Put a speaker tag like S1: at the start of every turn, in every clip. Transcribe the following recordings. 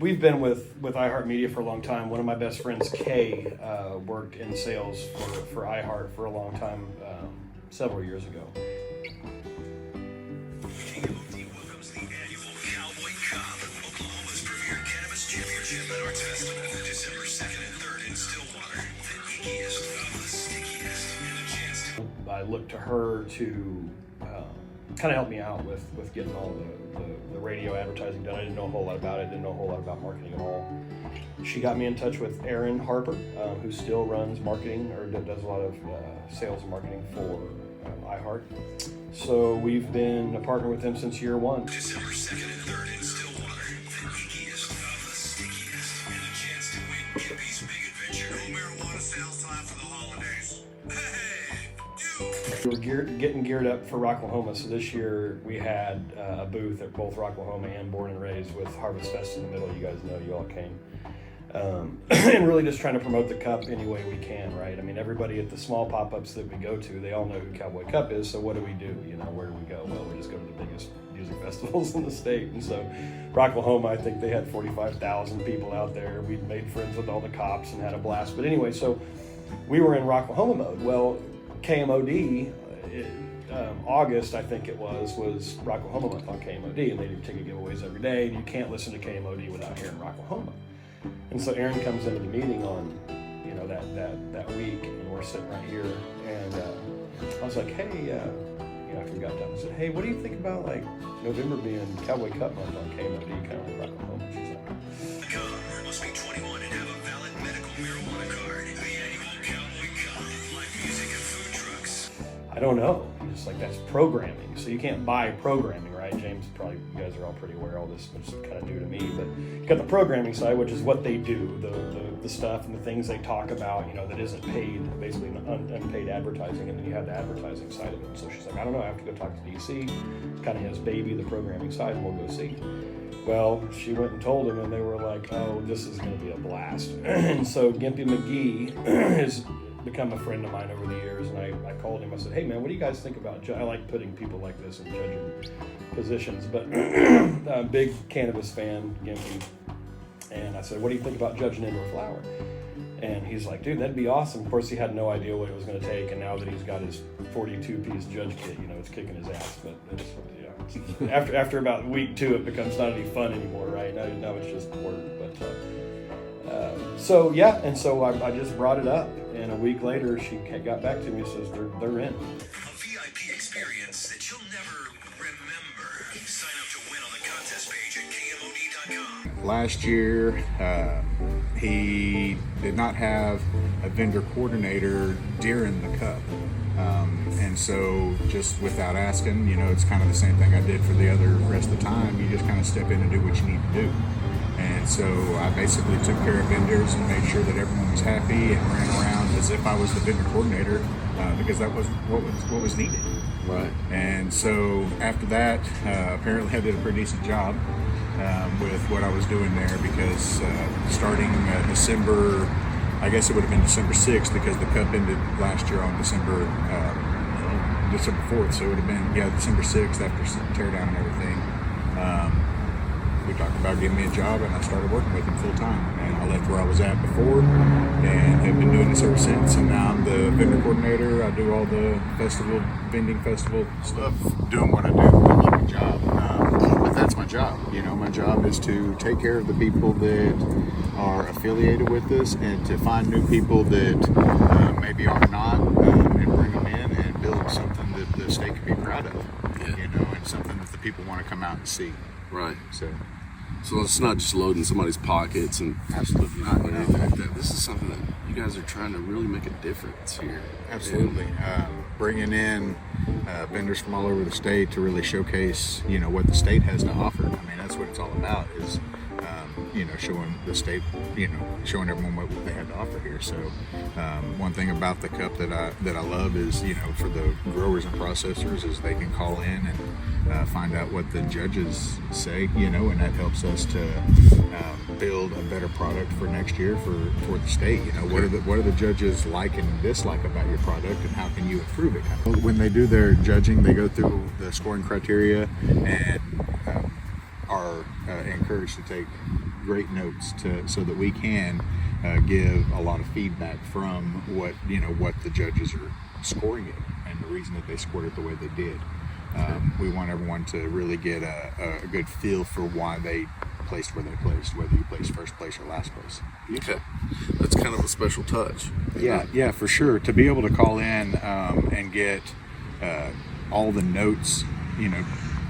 S1: We've been with iHeartMedia for a long time. One of my best friends, Kay, worked in sales for iHeart for a long time, several years ago.
S2: KMOD welcomes the annual Cowboy Cup, Oklahoma's premier cannabis championship and arts festival, December 2nd and 3rd in Stillwater. The ickiest of the stickiest, and a chance to...
S1: I looked to her to kind of help me out with getting all the radio advertising done. I didn't know a whole lot about it, didn't know a whole lot about marketing at all. She got me in touch with Aaron Harper, who still runs marketing or does a lot of sales and marketing for iHeart. So we've been a partner with them since year one.
S2: December 2nd and 3rd in Stillwater. The ickiest of the stickiest, and a chance to win Gimpy's Big Adventure. No marijuana sales time for the holidays. Hey, you!
S1: We're getting geared up for Rocklahoma. So this year we had a booth at both Rocklahoma and Born and Raised with Harvest Fest in the middle. You guys know, you all came. And really just trying to promote the Cup any way we can, right? I mean, everybody at the small pop-ups that we go to, they all know who Cowboy Cup is, so what do? You know, where do we go? Well, we just go to the biggest music festivals in the state. And so Rocklahoma, I think they had 45,000 people out there. We made friends with all the cops and had a blast. But anyway, so we were in Rocklahoma mode. Well, KMOD, August, I think it was Rocklahoma month on KMOD, and they do ticket giveaways every day. You can't listen to KMOD without hearing Rocklahoma. And so Aaron comes into the meeting on, you know, that week, and we're sitting right here, and I was like, hey, you know, after we got done, I said, hey, what do you think about like November being Cowboy Cup month on KMOD, kind of like Rocklahoma? She's like,
S2: Come, must be 21 and have a valid medical marijuana card. The annual Cowboy Cup, live music and food trucks.
S1: I don't know. It's like, that's programming, so you can't buy programming, right? James, probably you guys are all pretty aware of all this, it's kind of new to me, but you got the programming side, which is what they do, the stuff and the things they talk about, you know, that isn't paid, basically unpaid advertising, and then you have the advertising side of it. So she's like, I don't know, I have to go talk to DC, kind of his baby, the programming side, and we'll go see. Well, she went and told them, and they were like, oh, this is going to be a blast. And so Gimpy McGee has become a friend of mine over the years, and I called him. I said, hey man, what do you guys think about I like putting people like this in judging positions, but big cannabis fan, Gimpy, and I said, what do you think about judging indoor flower? And he's like, dude, that'd be awesome. Of course, he had no idea what it was going to take, and now that he's got his 42-piece judge kit, you know, it's kicking his ass. But it's, you know, after about week 2, it becomes not any fun anymore, right? Now it's just work. But so yeah, and so I just brought it up, and a week later she got back to me and says they're in.
S2: A VIP experience that you'll never remember. Sign up to win on the contest page at KMOD.com.
S3: Last year, he did not have a vendor coordinator during the Cup. And so just without asking, you know, it's kind of the same thing I did for the other rest of the time. You just kind of step in and do what you need to do. And so I basically took care of vendors and made sure that everyone was happy and ran around as if I was the vendor coordinator, because that was what was needed.
S4: Right.
S3: And so after that, apparently I did a pretty decent job with what I was doing there, because starting December, I guess it would have been December 6th, because the Cup ended last year on December 4th, so it would have been, December 6th after teardown and everything. We talked about giving me a job, and I started working with him full time. And I left where I was at before, and have been doing this ever since. And now I'm the vendor coordinator. I do all the vending festival stuff. Doing what I do, I love my job. But that's my job. You know, my job is to take care of the people that are affiliated with us, and to find new people that maybe are not, and bring them in and build something that the state can be proud of.
S4: Yeah.
S3: You know, and something that the people want to come out and see.
S4: Right.
S3: So
S4: it's not just loading somebody's pockets and
S3: absolutely
S4: not anything like that. This is something that you guys are trying to really make a difference here.
S3: Absolutely. Bringing in vendors from all over the state to really showcase, you know, what the state has to offer. I mean, that's what it's all about, is you know, showing the state, you know, showing everyone what they have to offer here. So one thing about the Cup that I love is, you know, for the growers and processors, is they can call in and find out what the judges say, you know, and that helps us to build a better product for next year for the state. You know, what are the judges like and dislike about your product, and how can you improve it? When they do their judging, they go through the scoring criteria, and our are encouraged to take great notes so that we can give a lot of feedback from what the judges are scoring it and the reason that they scored it the way they did. We want everyone to really get a good feel for why they placed where they placed, whether you placed first place or last place.
S4: Okay, that's kind of a special touch.
S3: Yeah, for sure. To be able to call in and get all the notes,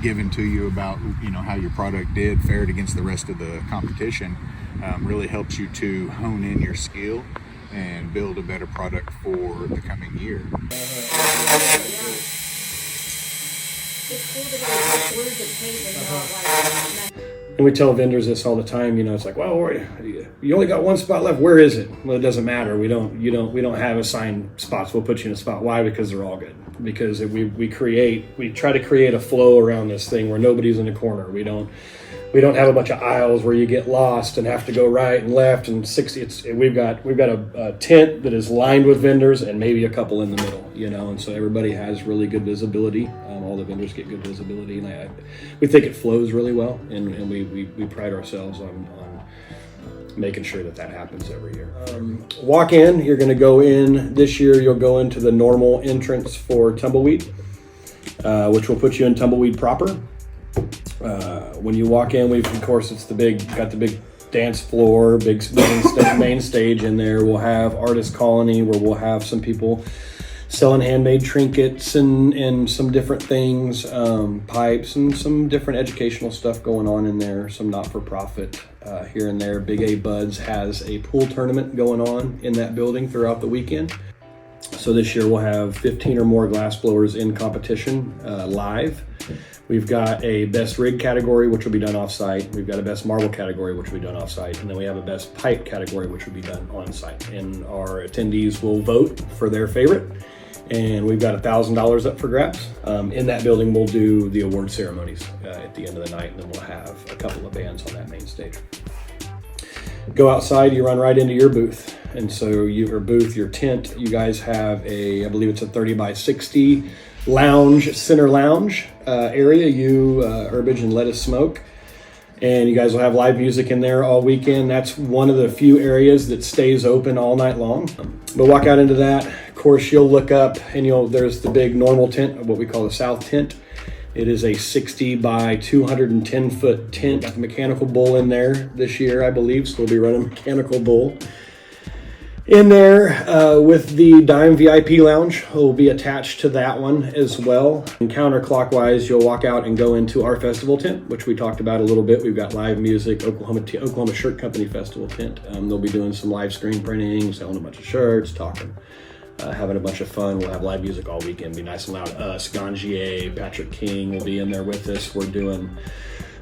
S3: given to you about how your product did fared against the rest of the competition, really helps you to hone in your skill and build a better product for the coming year.
S1: And we tell vendors this all the time. It's like, well, you only got one spot left. Where is it? Well, it doesn't matter. We don't have assigned spots. We'll put you in a spot. Why? Because they're all good. Because we try to create a flow around this thing where nobody's in a corner. We don't have a bunch of aisles where you get lost and have to go right and left and 60. We've got a tent that is lined with vendors and maybe a couple in the middle, and so everybody has really good visibility. All the vendors get good visibility, and we think it flows really well, and we pride ourselves on making sure that happens every year. Walk in, you're going to go in this year. You'll go into the normal entrance for Tumbleweed, which will put you in Tumbleweed proper. When you walk in, of course, got the big dance floor, big main stage in there. We'll have Artist Colony, where we'll have some people selling handmade trinkets and some different things, pipes and some different educational stuff going on in there, some not-for-profit here and there. Big A Buds has a pool tournament going on in that building throughout the weekend. So this year we'll have 15 or more glass blowers in competition live. We've got a best rig category, which will be done off-site. We've got a best marble category, which will be done off-site. And then we have a best pipe category, which will be done on-site. And our attendees will vote for their favorite. And we've got $1,000 up for grabs. In that building, we'll do the award ceremonies at the end of the night, and then we'll have a couple of bands on that main stage. Go outside, you run right into your booth. And so your tent, you guys have I believe it's a 30 by 60 center lounge area, Herbage and Let Us Smoke. And you guys will have live music in there all weekend. That's one of the few areas that stays open all night long. But walk out into that. Of course, you'll look up and there's the big normal tent, what we call the South tent. It is a 60 by 210 foot tent. Got the mechanical bull in there this year, I believe. So we'll be running mechanical bull in there with the Dime VIP lounge. Will be attached to that one as well. And counterclockwise, you'll walk out and go into our festival tent, which we talked about a little bit. We've got live music, Oklahoma Shirt Company Festival tent. They'll be doing some live screen printing, selling a bunch of shirts, talking, having a bunch of fun. We'll have live music all weekend. Be nice and loud. Us, Gangier, Patrick King will be in there with us. We're doing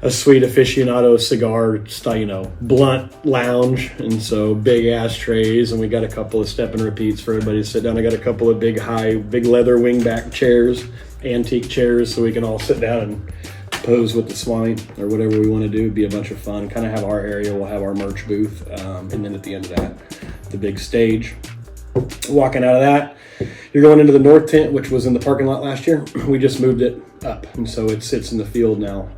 S1: a sweet aficionado cigar style, blunt lounge, and so big ashtrays, and we got a couple of step and repeats for everybody to sit down. I got a couple of big leather wingback chairs, antique chairs, so we can all sit down and pose with the Swami or whatever we want to do. It'd be a bunch of fun. Kind of have our area. We'll have our merch booth, and then at the end of that, the big stage. Walking out of that, you're going into the north tent, which was in the parking lot last year. We just moved it up, and so it sits in the field now.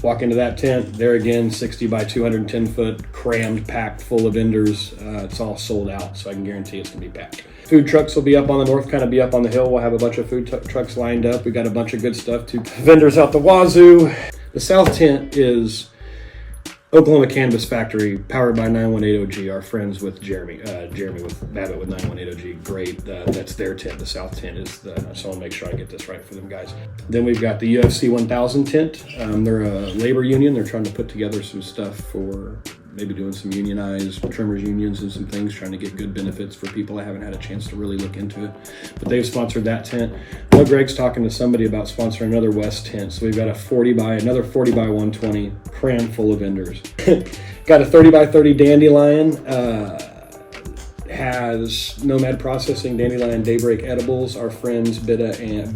S1: Walk into that tent, there again, 60 by 210 foot, crammed, packed full of vendors. It's all sold out, so I can guarantee it's gonna be packed. Food trucks will be up on the north, kind of be up on the hill. We'll have a bunch of food trucks lined up. We got a bunch of good stuff too. Vendors out the wazoo. The south tent is Oklahoma Cannabis Factory, powered by 918OG, our friends with Jeremy with Babbitt with 918OG. Great, that's their tent. The south tent is so I want to make sure I get this right for them guys. Then we've got the UFC 1000 tent. They're a labor union. They're trying to put together some stuff for maybe doing some unionized trimmers unions and some things, trying to get good benefits for people. I haven't had a chance to really look into it, but they've sponsored that tent. I know Greg's talking to somebody about sponsoring another West tent, so we've got another 40 by 120 crammed full of vendors. Got a 30 by 30 dandelion, has Nomad Processing, Dandelion Daybreak Edibles. Our friends Beta and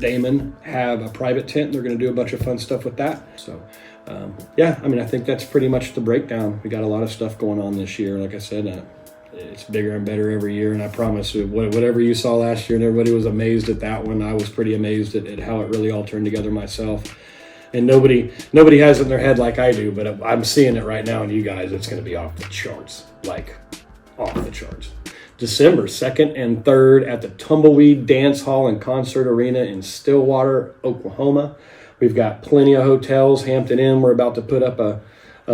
S1: Damon have a private tent. They're going to do a bunch of fun stuff with that. So I think that's pretty much the breakdown. We got a lot of stuff going on this year. Like I said, it's bigger and better every year, and I promise you, whatever you saw last year and everybody was amazed at that one, I was pretty amazed at how it really all turned together myself. And nobody has it in their head like I do, but I'm seeing it right now in you guys. It's going to be off the charts, like off the charts. December 2nd and 3rd at the Tumbleweed Dance Hall and Concert Arena in Stillwater, Oklahoma. We've got plenty of hotels. Hampton Inn, we're about to put up a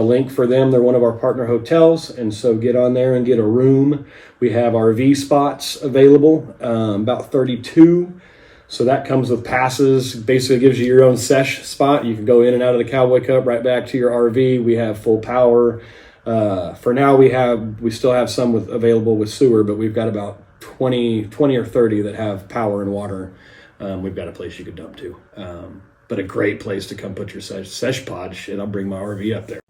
S1: link for them. They're one of our partner hotels, and so get on there and get a room. We have RV spots available, about 32. So that comes with passes. Basically gives you your own sesh spot. You can go in and out of the Cowboy Cup, right back to your RV. We have full power. For now, we still have some available with sewer, but we've got about 20 or 30 that have power and water. We've got a place you could dump to. But a great place to come put your sesh pod. Shit, I'll bring my RV up there.